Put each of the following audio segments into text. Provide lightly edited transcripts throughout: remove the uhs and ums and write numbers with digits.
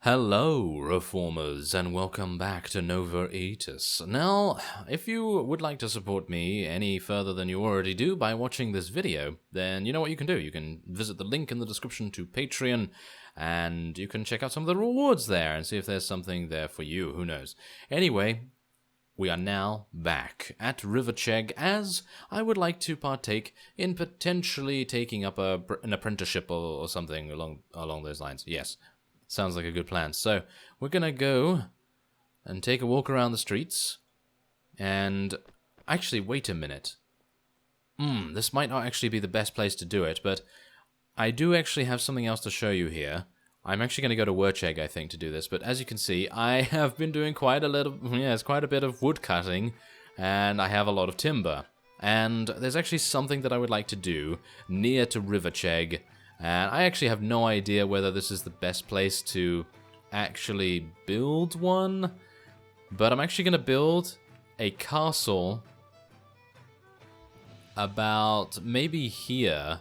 Hello, Reformers, and welcome back to Nova Aetas. Now, if you would like to support me any further than you already do by watching this video, then you know what you can do. You can visit the link in the description to Patreon, and you can check out some of the rewards there and see if there's something there for you. Who knows? Anyway, we are now back at Rivercheg, as I would like to partake in potentially taking up an apprenticeship or something along those lines. Yes. Sounds like a good plan. So, we're gonna go and take a walk around the streets. And, actually, wait a minute. This might not actually be the best place to do it, but I do actually have something else to show you here. I'm actually going to go to Wurcheg, I think, to do this. But as you can see, I have been doing quite a bit of wood cutting, and I have a lot of timber. And there's actually something that I would like to do near to Rivercheg. And I actually have no idea whether this is the best place to actually build one. But I'm actually going to build a castle about maybe here.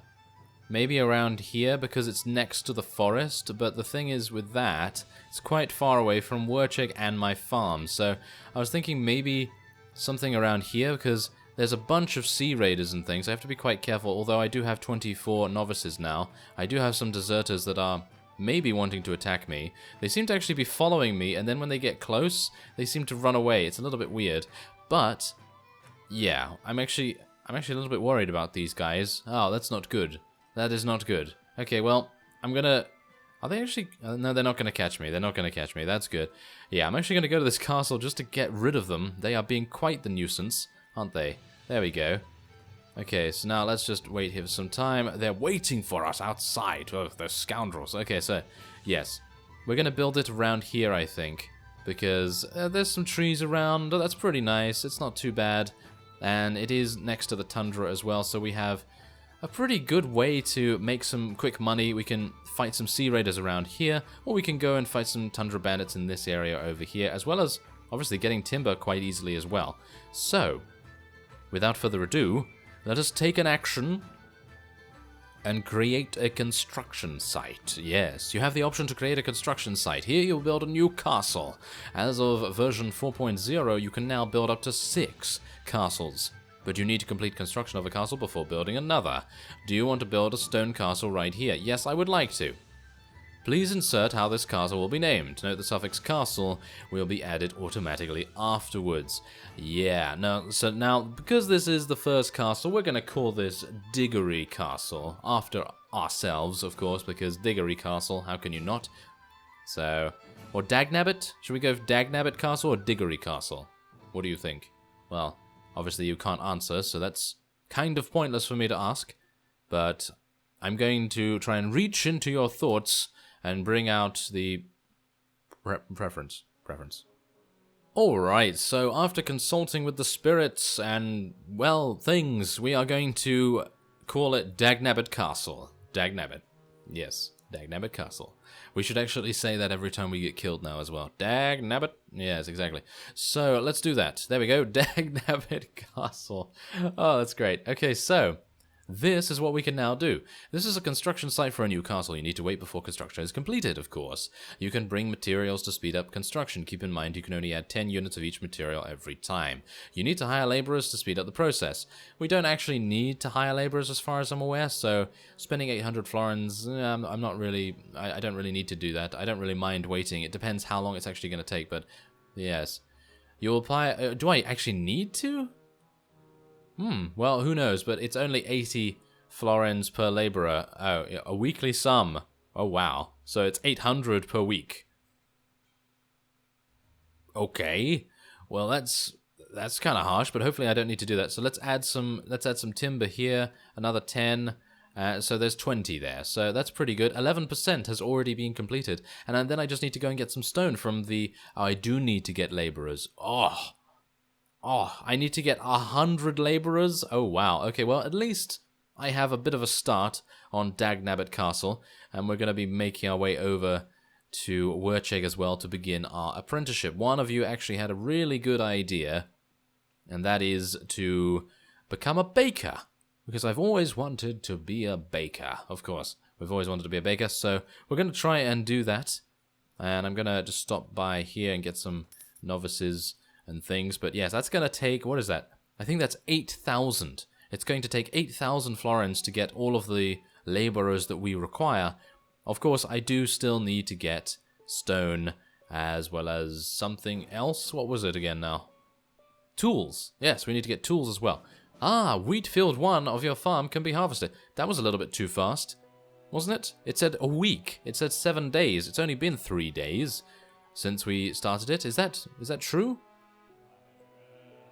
Maybe around here because it's next to the forest. But the thing is with that, it's quite far away from Wurcheg and my farm. So I was thinking maybe something around here because there's a bunch of sea raiders and things. I have to be quite careful, although I do have 24 novices now. I do have some deserters that are maybe wanting to attack me. They seem to actually be following me, and then when they get close, they seem to run away. It's a little bit weird. But, yeah, I'm actually a little bit worried about these guys. Oh, that's not good. That is not good. Okay, well, I'm gonna... Are they actually... no, they're not gonna catch me. They're not gonna catch me. That's good. Yeah, I'm actually gonna go to this castle just to get rid of them. They are being quite the nuisance, aren't they? There we go. Okay, so now let's just wait here for some time. They're waiting for us outside. Oh, those scoundrels. Okay, so, yes. We're going to build it around here, I think. Because there's some trees around. Oh, that's pretty nice. It's not too bad. And it is next to the tundra as well, so we have a pretty good way to make some quick money. We can fight some sea raiders around here, or we can go and fight some tundra bandits in this area over here, as well as, obviously, getting timber quite easily as well. So, without further ado, let us take an action and create a construction site. Yes, you have the option to create a construction site. Here you'll build a new castle. As of version 4.0, you can now build up to 6 castles. But you need to complete construction of a castle before building another. Do you want to build a stone castle right here? Yes, I would like to. Please insert how this castle will be named. Note the suffix castle will be added automatically afterwards. Yeah, no, so now, because this is the first castle, we're going to call this Diggory Castle. After ourselves, of course, because Diggory Castle, how can you not? So, or Dagnabbit? Should we go for Dagnabbit Castle or Diggory Castle? What do you think? Well, obviously you can't answer, so that's kind of pointless for me to ask. But I'm going to try and reach into your thoughts and bring out the preference. Alright, so after consulting with the spirits and, well, things, we are going to call it Dagnabbit Castle. Dagnabbit. Yes, Dagnabbit Castle. We should actually say that every time we get killed now as well. Dagnabbit. Yes, exactly. So, let's do that. There we go. Dagnabbit Castle. Oh, that's great. Okay, so this is what we can now do. This is a construction site for a new castle. You need to wait before construction is completed, of course. You can bring materials to speed up construction. Keep in mind you can only add 10 units of each material every time. You need to hire laborers to speed up the process. We don't actually need to hire laborers as far as I'm aware, so spending 800 florins, I'm not really... I don't really need to do that. I don't really mind waiting. It depends how long it's actually going to take, but yes. You'll apply... do I actually need to? Well, who knows, but it's only 80 florins per laborer. Oh, a weekly sum. Oh, wow. So it's 800 per week. Okay. Well, that's kind of harsh, but hopefully I don't need to do that. So let's add some timber here, another 10. So there's 20 there. So that's pretty good. 11% has already been completed. And then I just need to go and get some stone from the... Oh, I do need to get laborers. Oh, I need to get 100 laborers? Oh, wow. Okay, well, at least I have a bit of a start on Dagnabbit Castle, and we're going to be making our way over to Wurcheg as well to begin our apprenticeship. One of you actually had a really good idea, and that is to become a baker, because I've always wanted to be a baker, of course. We've always wanted to be a baker, so we're going to try and do that. And I'm going to just stop by here and get some novices and things. But yes, that's going to take, what is that? I think that's 8,000. It's going to take 8,000 florins to get all of the laborers that we require. Of course, I do still need to get stone as well as something else. What was it again now? Tools. Yes, we need to get tools as well. Ah, wheat field 1 of your farm can be harvested. That was a little bit too fast, wasn't it? It said a week. It said 7 days. It's only been 3 days since we started it. Is that true?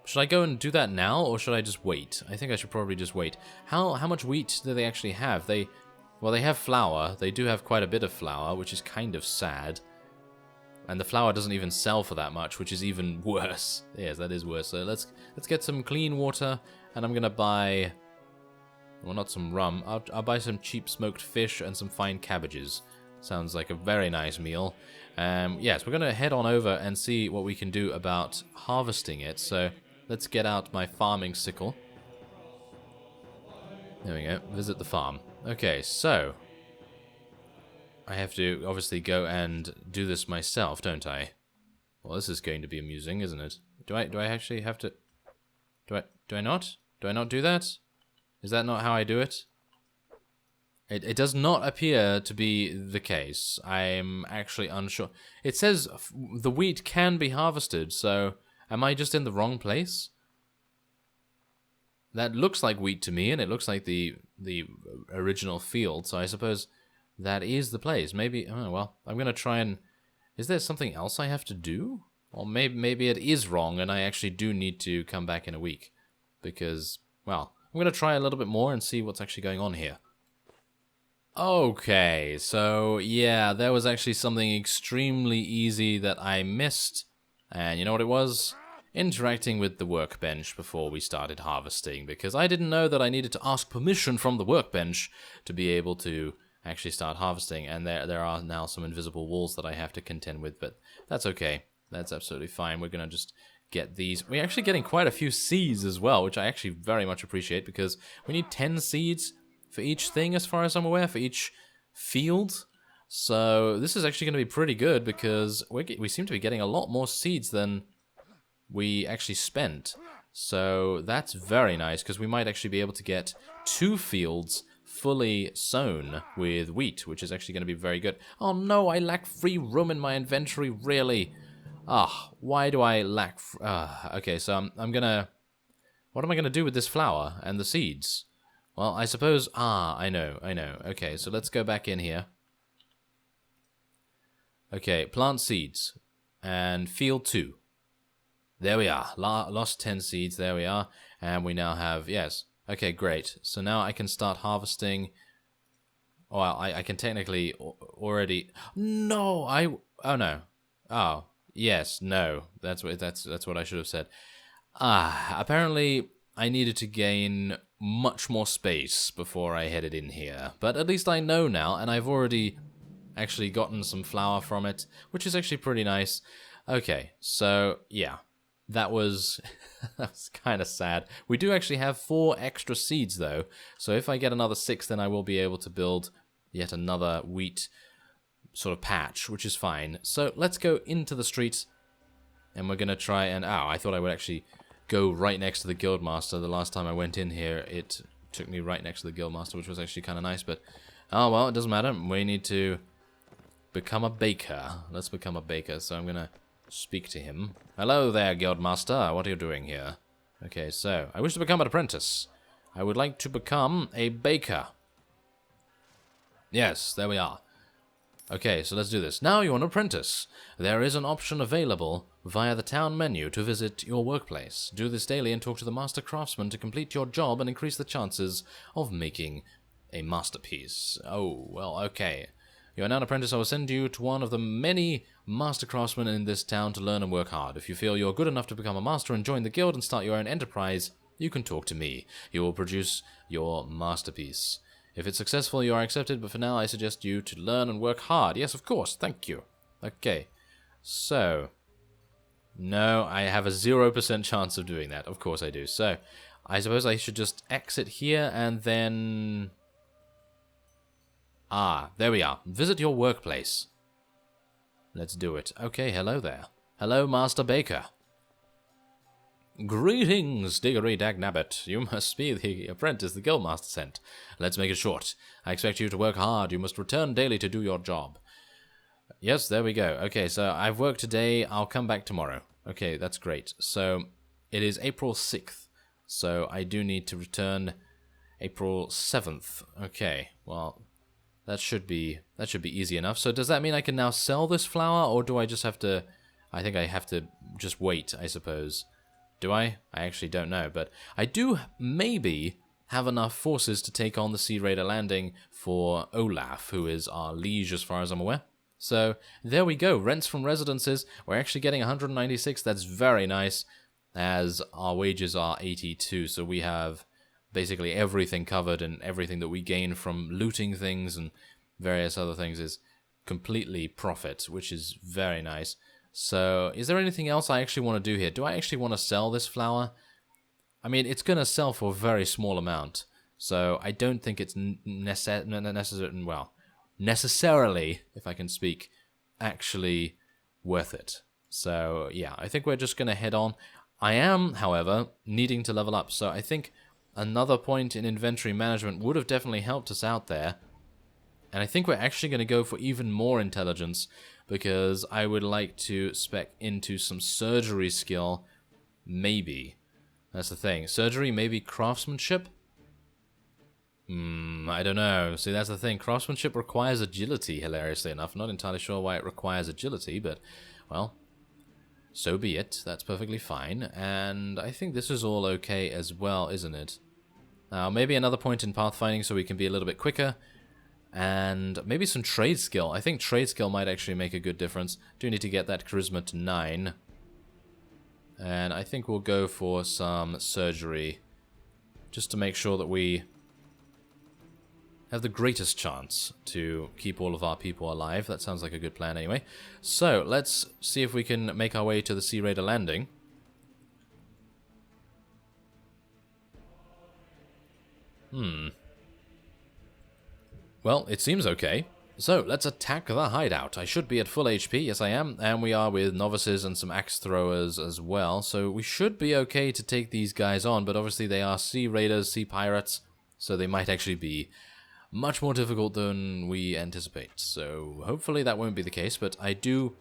Should I go and do that now, or should I just wait? I think I should probably just wait. How much wheat do they actually have? Well, they have flour. They do have quite a bit of flour, which is kind of sad. And the flour doesn't even sell for that much, which is even worse. Yes, that is worse. So let's get some clean water, and I'm gonna buy, well, not some rum. I'll buy some cheap smoked fish and some fine cabbages. Sounds like a very nice meal. Yes, we're gonna head on over and see what we can do about harvesting it. So let's get out my farming sickle. There we go. Visit the farm. Okay, so I have to obviously go and do this myself, don't I? Well, this is going to be amusing, isn't it? Do I actually have to? Do I not? Do I not do that? Is that not how I do it? It does not appear to be the case. I'm actually unsure. It says the wheat can be harvested, so am I just in the wrong place? That looks like wheat to me, and it looks like the original field, so I suppose that is the place. Maybe, oh, well, I'm going to try and... Is there something else I have to do? Or maybe it is wrong, and I actually do need to come back in a week. Because, well, I'm going to try a little bit more and see what's actually going on here. Okay, so, yeah, there was actually something extremely easy that I missed. And you know what it was? Interacting with the workbench before we started harvesting. Because I didn't know that I needed to ask permission from the workbench to be able to actually start harvesting, and there are now some invisible walls that I have to contend with, but that's okay. That's absolutely fine. We're going to just get these. We're actually getting quite a few seeds as well, which I actually very much appreciate, because we need 10 seeds for each thing, as far as I'm aware, for each field. So this is actually going to be pretty good, because we seem to be getting a lot more seeds than we actually spent. So that's very nice, because we might actually be able to get 2 fields fully sown with wheat, which is actually going to be very good. Oh no, I lack free room in my inventory, really. Why do I lack... okay, so I'm gonna... What am I gonna do with this flour and the seeds? Well, I suppose... I know. Okay, so let's go back in here. Okay, plant seeds. And field 2. There we are. Lost 10 seeds, there we are. And we now have... Yes. Okay, great. So now I can start harvesting. Oh, I can technically already... No, oh no. Oh, yes, no. That's what I should have said. Apparently I needed to gain much more space before I headed in here. But at least I know now, and I've already actually gotten some flour from it, which is actually pretty nice. Okay, so yeah. That was kind of sad. We do actually have 4 extra seeds, though. So if I get another 6, then I will be able to build yet another wheat sort of patch, which is fine. So let's go into the streets, and we're going to try and... I thought I would actually go right next to the Guildmaster. The last time I went in here, it took me right next to the Guildmaster, which was actually kind of nice. But, oh, well, it doesn't matter. We need to become a baker. Let's become a baker. So I'm going to speak to him. Hello there, Guildmaster. What are you doing here? Okay, so, I wish to become an apprentice. I would like to become a baker. Yes, there we are. Okay, so let's do this. Now you're an apprentice. There is an option available via the town menu to visit your workplace. Do this daily and talk to the master craftsman to complete your job and increase the chances of making a masterpiece. Oh, well, okay. You are now an apprentice. I will send you to one of the many master craftsmen in this town to learn and work hard. If you feel you're good enough to become a master and join the guild and start your own enterprise, you can talk to me. You will produce your masterpiece. If it's successful, you are accepted, but for now I suggest you to learn and work hard. Yes, of course, thank you. Okay, so... No, I have a 0% chance of doing that. Of course I do. So, I suppose I should just exit here and then... there we are. Visit your workplace. Let's do it. Okay, hello there. Hello, Master Baker. Greetings, Diggory Dagnabbit. You must be the apprentice the Guildmaster sent. Let's make it short. I expect you to work hard. You must return daily to do your job. Yes, there we go. Okay, so I've worked today. I'll come back tomorrow. Okay, that's great. So it is April 6th. So I do need to return April 7th. Okay, well, that should be easy enough. So does that mean I can now sell this flour, or do I just have to... I think I have to just wait, I suppose. Do I? I actually don't know, but I do maybe have enough forces to take on the Sea Raider landing for Olaf, who is our liege as far as I'm aware. So there we go, rents from residences. We're actually getting 196, that's very nice, as our wages are 82, so we have basically everything covered, and everything that we gain from looting things and various other things is completely profit, which is very nice. So, is there anything else I actually want to do here? Do I actually want to sell this flour? I mean, it's going to sell for a very small amount, so I don't think it's necessarily, if I can speak, actually worth it. So, yeah, I think we're just going to head on. I am, however, needing to level up, so I think another point in inventory management would have definitely helped us out there. And I think we're actually going to go for even more intelligence, because I would like to spec into some surgery skill, maybe. That's the thing. Surgery, maybe craftsmanship? I don't know. See, that's the thing. Craftsmanship requires agility, hilariously enough. Not entirely sure why it requires agility, but, well, so be it. That's perfectly fine. And I think this is all okay as well, isn't it? Now, maybe another point in pathfinding so we can be a little bit quicker. And maybe some trade skill. I think trade skill might actually make a good difference. Do need to get that charisma to 9. And I think we'll go for some surgery, just to make sure that we have the greatest chance to keep all of our people alive. That sounds like a good plan anyway. So, let's see if we can make our way to the Sea Raider landing. Well, it seems okay. So, let's attack the hideout. I should be at full HP, yes I am, and we are with novices and some axe throwers as well, so we should be okay to take these guys on, but obviously they are sea raiders, sea pirates, so they might actually be much more difficult than we anticipate. So, hopefully that won't be the case, but I do...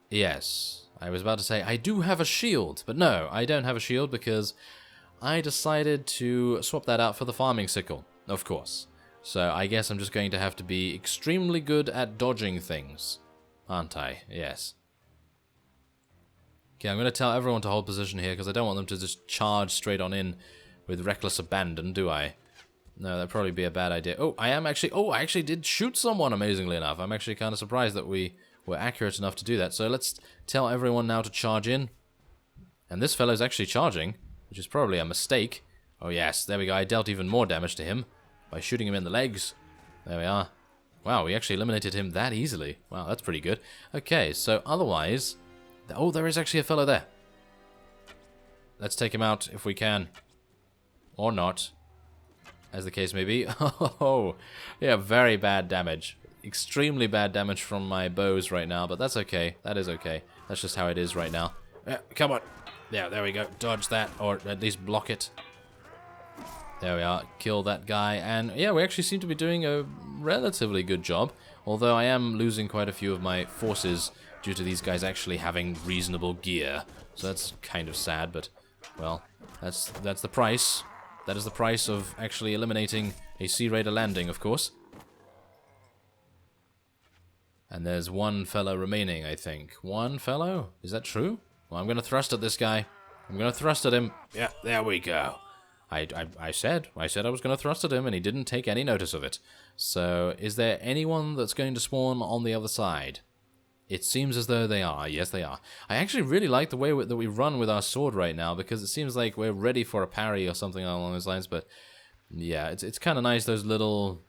Yes, I was about to say, I do have a shield, but no, I don't have a shield because I decided to swap that out for the farming sickle, of course. So I guess I'm just going to have to be extremely good at dodging things, aren't I? Yes. Okay, I'm going to tell everyone to hold position here because I don't want them to just charge straight on in with reckless abandon, do I? No, that'd probably be a bad idea. Oh, I actually did shoot someone, amazingly enough. I'm actually kind of surprised that we were accurate enough to do that. So let's tell everyone now to charge in. And this fellow's actually charging, which is probably a mistake. Oh yes, there we go. I dealt even more damage to him by shooting him in the legs. There we are. Wow, we actually eliminated him that easily. Wow, that's pretty good. Okay, so otherwise... Oh, there is actually a fellow there. Let's take him out if we can. Or not, as the case may be. Oh, yeah, very bad damage. Extremely bad damage from my bows right now, but that's okay. That is okay. That's just how it is right now. Come on. Yeah, there we go. Dodge that, or at least block it. There we are, kill that guy, and yeah, we actually seem to be doing a relatively good job, although I am losing quite a few of my forces due to these guys actually having reasonable gear, so that's kind of sad, but, well, that's the price. That is the price of actually eliminating a Sea Raider landing, of course. And there's one fellow remaining, I think. One fellow? Is that true? Well, I'm going to thrust at this guy. I'm going to thrust at him. Yeah, there we go. I said I was going to thrust at him, and he didn't take any notice of it. So, is there anyone that's going to spawn on the other side? It seems as though they are. Yes, they are. I actually really like the way that we run with our sword right now, because it seems like we're ready for a parry or something along those lines, but yeah, it's kind of nice, those little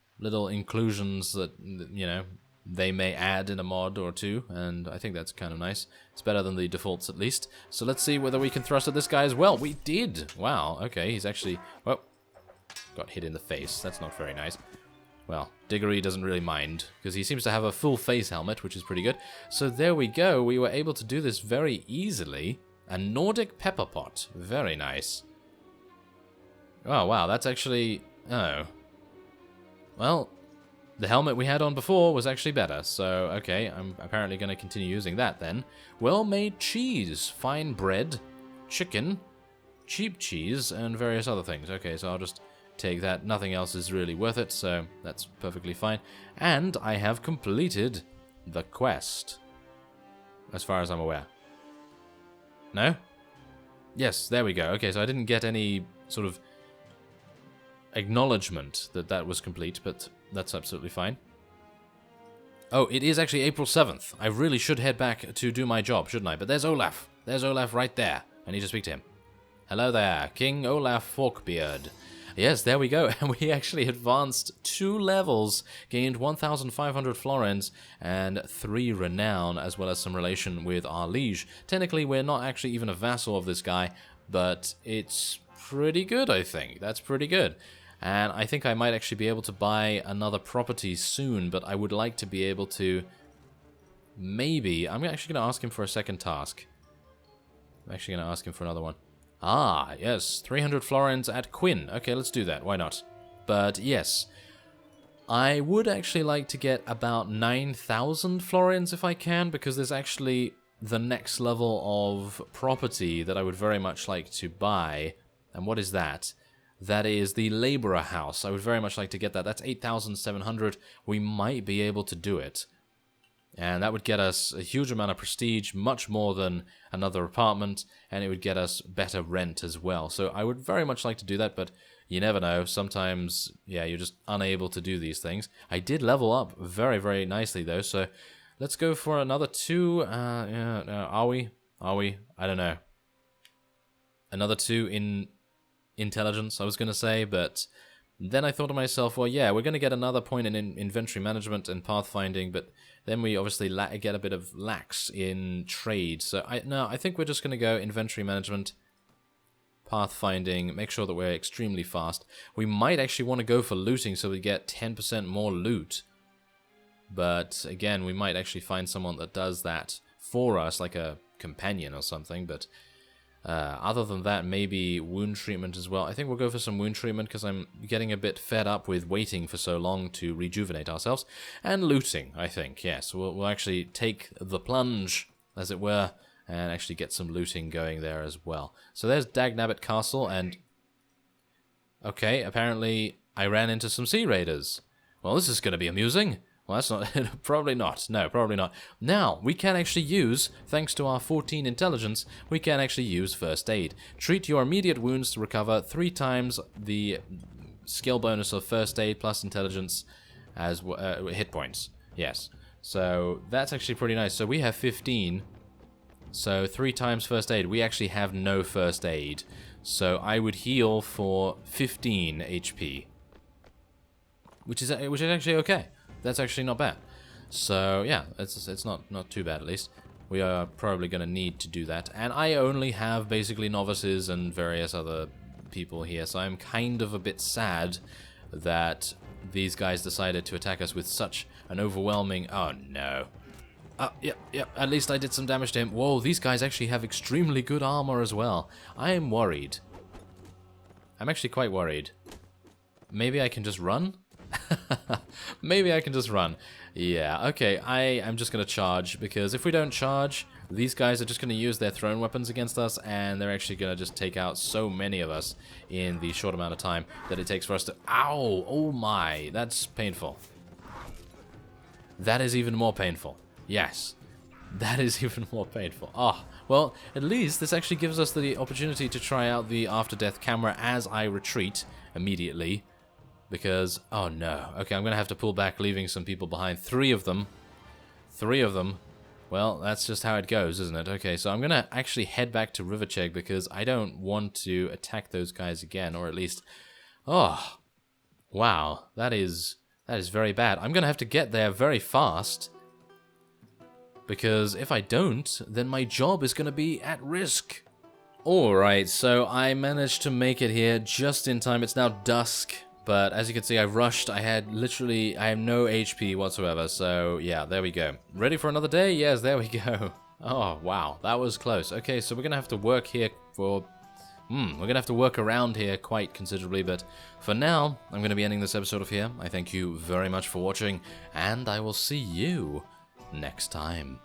inclusions that, you know, they may add in a mod or two, and I think that's kind of nice. It's better than the defaults, at least. So let's see whether we can thrust at this guy as well. We did! Wow, okay, he's actually... Well, got hit in the face. That's not very nice. Well, Diggory doesn't really mind, because he seems to have a full face helmet, which is pretty good. So there we go, we were able to do this very easily. A Nordic pepper pot, very nice. Oh wow, that's actually... oh. Well, the helmet we had on before was actually better, so okay, I'm apparently going to continue using that then. Well-made cheese, fine bread, chicken, cheap cheese, and various other things. Okay, so I'll just take that. Nothing else is really worth it, so that's perfectly fine. And I have completed the quest, as far as I'm aware. No? Yes, there we go. Okay, so I didn't get any sort of acknowledgement that that was complete, but that's absolutely fine. Oh, it is actually April 7th. I really should head back to do my job, shouldn't I? But there's Olaf. There's Olaf right there. I need to speak to him. Hello there, King Olaf Forkbeard. Yes, there we go. And we actually advanced 2 levels, gained 1,500 florins and 3 renown, as well as some relation with our liege. Technically, we're not actually even a vassal of this guy, but it's pretty good, I think. That's pretty good. And I think I might actually be able to buy another property soon, but I would like to be able to... maybe... I'm actually going to ask him for a second task. I'm actually going to ask him for another one. Ah, yes, 300 florins at Quinn. Okay, let's do that. Why not? But yes, I would actually like to get about 9,000 florins if I can, because there's actually the next level of property that I would very much like to buy. And what is that? That is the Labourer House. I would very much like to get that. That's 8,700. We might be able to do it. And that would get us a huge amount of prestige, much more than another apartment, and it would get us better rent as well. So I would very much like to do that, but you never know. Sometimes, yeah, you're just unable to do these things. I did level up very, very nicely, though, so let's go for another 2. Are we? Are we? I don't know. Another 2 in intelligence, I was going to say, but... then I thought to myself, well, yeah, we're going to get another point in inventory management and pathfinding, but then we obviously get a bit of lax in trade. So I think we're just going to go inventory management, pathfinding, make sure that we're extremely fast. We might actually want to go for looting so we get 10% more loot. But again, we might actually find someone that does that for us, like a companion or something, but... other than that, maybe wound treatment as well. I think we'll go for some wound treatment because I'm getting a bit fed up with waiting for so long to rejuvenate ourselves. And looting, I think, yes. We'll actually take the plunge, as it were, and actually get some looting going there as well. So there's Dagnabbit Castle, and... okay, apparently I ran into some Sea Raiders. Well, this is going to be amusing. Well, that's not... probably not. No, probably not. Now, we can actually use, thanks to our 14 intelligence, we can actually use first aid. Treat your immediate wounds to recover 3 times the skill bonus of first aid plus intelligence as hit points. Yes. So, that's actually pretty nice. So, we have 15. So, 3 times first aid. We actually have no first aid. So, I would heal for 15 HP. Which is actually okay. That's actually not bad. So, yeah, it's not too bad, at least. We are probably going to need to do that. And I only have basically novices and various other people here, so I'm kind of a bit sad that these guys decided to attack us with such an overwhelming... oh, no. Yep, at least I did some damage to him. Whoa, these guys actually have extremely good armor as well. I am worried. I'm actually quite worried. Maybe I can just run? Maybe I can just run. Yeah, okay, I am just going to charge, because if we don't charge, these guys are just going to use their thrown weapons against us, and they're actually going to just take out so many of us in the short amount of time that it takes for us to... ow! Oh my, that's painful. That is even more painful. Yes, that is even more painful. Oh, well, at least this actually gives us the opportunity to try out the after-death camera as I retreat immediately. Because, oh no. Okay, I'm going to have to pull back, leaving some people behind. 3 of them. 3 of them. Well, that's just how it goes, isn't it? Okay, so I'm going to actually head back to Riverchegg because I don't want to attack those guys again, or at least... oh, wow. That is very bad. I'm going to have to get there very fast. Because if I don't, then my job is going to be at risk. Alright, so I managed to make it here just in time. It's now dusk. But as you can see, I rushed. I have no HP whatsoever. So yeah, there we go. Ready for another day? Yes, there we go. Oh, wow. That was close. Okay, so we're going to have to work here for... we're going to have to work around here quite considerably. But for now, I'm going to be ending this episode off here. I thank you very much for watching. And I will see you next time.